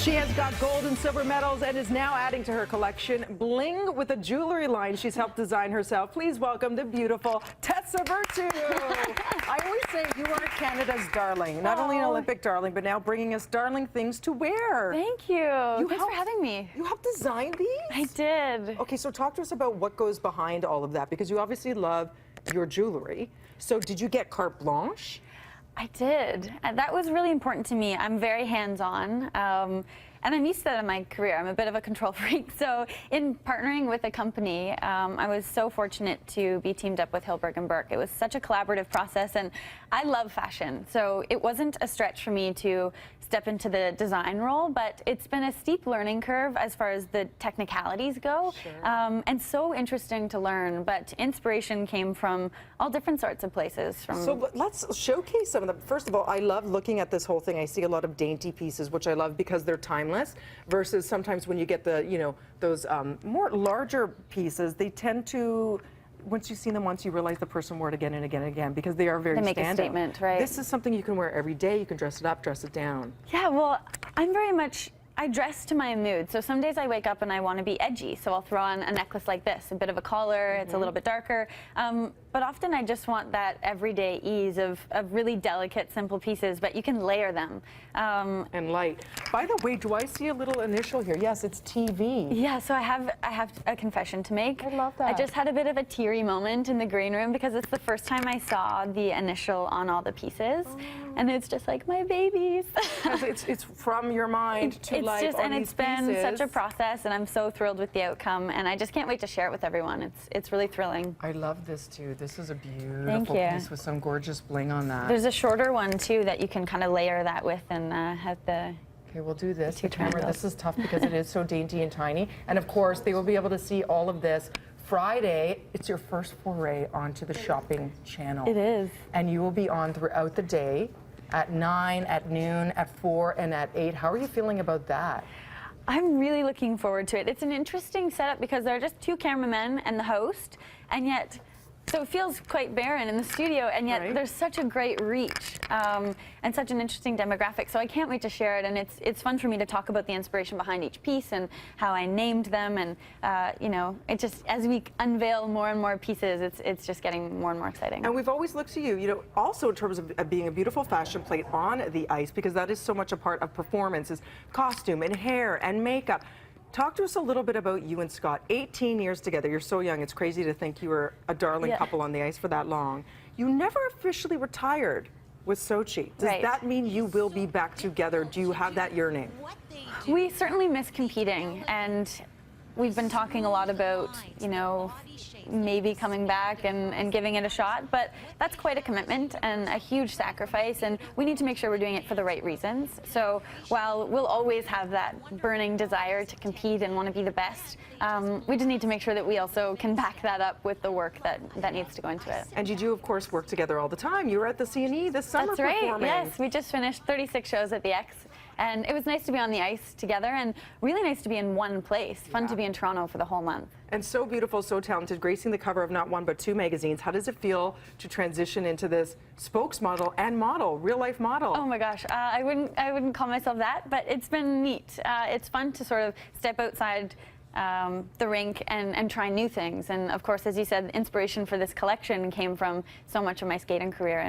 She has got gold and silver medals and is now adding to her collection bling with a jewelry line she's helped design herself. Please welcome the beautiful Tessa Virtue. I always say you are Canada's darling, not only an Olympic darling, but now bringing us darling things to wear. Thank you. Thanks for having me. You helped design these? I did. Okay, so talk to us about what goes behind all of that, because you obviously love your jewelry. So did you get carte blanche? I did. That was really important to me. I'm very hands-on, and I'm used to that in my career. I'm a bit of a control freak. So in partnering with a company, I was so fortunate to be teamed up with Hilberg & Burke. It was such a collaborative process, and I love fashion. So it wasn't a stretch for me to step into the design role, but it's been a steep learning curve as far as the technicalities go, and so interesting to learn. But inspiration came from all different sorts of places. So let's showcase some of them. First of all, I love looking at this whole thing. I see a lot of dainty pieces, which I love because they're timeless, versus sometimes when you get the, you know, those more larger pieces, they tend to, once you've seen them once, you realize the person wore it again and again and again, because they are very standout. They make a statement, right? This is something you can wear every day. You can dress it up, dress it down. Yeah, well, I'm very much, I dress to my mood. So some days I wake up and I want to be edgy, so I'll throw on a necklace like this, a bit of a collar, it's a little bit darker. But often I just want that everyday ease of really delicate, simple pieces, but you can layer them. And light. By the way, do I see a little initial here? Yes, it's TV. Yeah, so I have a confession to make. I love that. I just had a bit of a teary moment in the green room because it's the first time I saw the initial on all the pieces. And it's just like my babies. it's from your mind to life just, on and these it's been pieces. such a process, and I'm so thrilled with the outcome, and I just can't wait to share it with everyone. It's really thrilling. I love this too. This is a beautiful piece with some gorgeous bling on that. There's a shorter one too that you can kind of layer that with and have the. Okay, we'll do this. The camera. This is tough because it is so dainty and tiny. And of course, they will be able to see all of this Friday. It's your first foray onto the shopping channel. It is. And you will be on throughout the day, at 9, at noon, at 4, and at 8. How are you feeling about that? I'm really looking forward to it. It's an interesting setup because there are just 2 cameramen and the host, and yet, so it feels quite barren in the studio, and yet there's such a great reach and such an interesting demographic. So I can't wait to share it, and it's fun for me to talk about the inspiration behind each piece and how I named them, and you know, it just, as we unveil more and more pieces, it's just getting more and more exciting. And we've always looked to you, you know, also in terms of being a beautiful fashion plate on the ice, because that is so much a part of performance, is costume and hair and makeup. Talk to us a little bit about you and Scott. 18 years together. You're so young. It's crazy to think you were a darling couple on the ice for that long. You never officially retired with Sochi. Does that mean you will be back together? Do you have that yearning? We certainly miss competing, and we've been talking a lot about, you know, maybe coming back and giving it a shot, but that's quite a commitment and a huge sacrifice, and we need to make sure we're doing it for the right reasons. So while we'll always have that burning desire to compete and want to be the best, we just need to make sure that we also can back that up with the work that needs to go into it. And you do, of course, work together all the time. You were at the C&E this summer performing. Yes, we just finished 36 shows at the X. And it was nice to be on the ice together, and really nice to be in one place. Fun to be in Toronto for the whole month. And so beautiful, so talented, gracing the cover of not one but 2 magazines. How does it feel to transition into this spokesmodel and model, real life model? Oh my gosh, I wouldn't call myself that, but it's been neat. It's fun to sort of step outside the rink and try new things. And of course, as you said, inspiration for this collection came from so much of my skating career.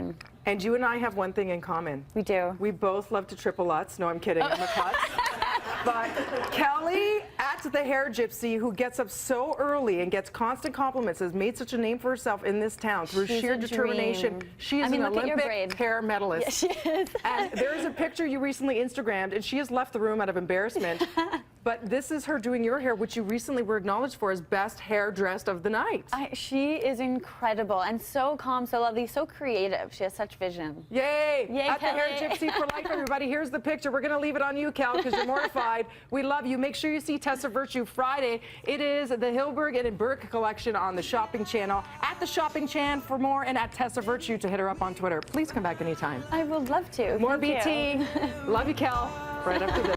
And you and I have one thing in common. We do. We both love to triple Lutz. No, I'm kidding. I'm a klutz. But Kelly at the Hair Gypsy, who gets up so early and gets constant compliments, has made such a name for herself in this town through sheer determination. She is an Olympic hair medalist. Yes, she is. And there's a picture you recently Instagrammed, and she has left the room out of embarrassment. But this is her doing your hair, which you recently were acknowledged for as best hair dressed of the night. She is incredible and so calm, so lovely, so creative. She has such vision. Yay! Yay, at Kelly. the Hair Gypsy for life, everybody. Here's the picture. We're going to leave it on you, Kel, because you're mortified. We love you. Make sure you see Tessa Virtue Friday. It is the Hilberg and Burke collection on the Shopping Channel. At the Shopping Chan for more, and at Tessa Virtue to hit her up on Twitter. Please come back anytime. I would love to. More Thank BT. you. Love you, Kel. Right after this.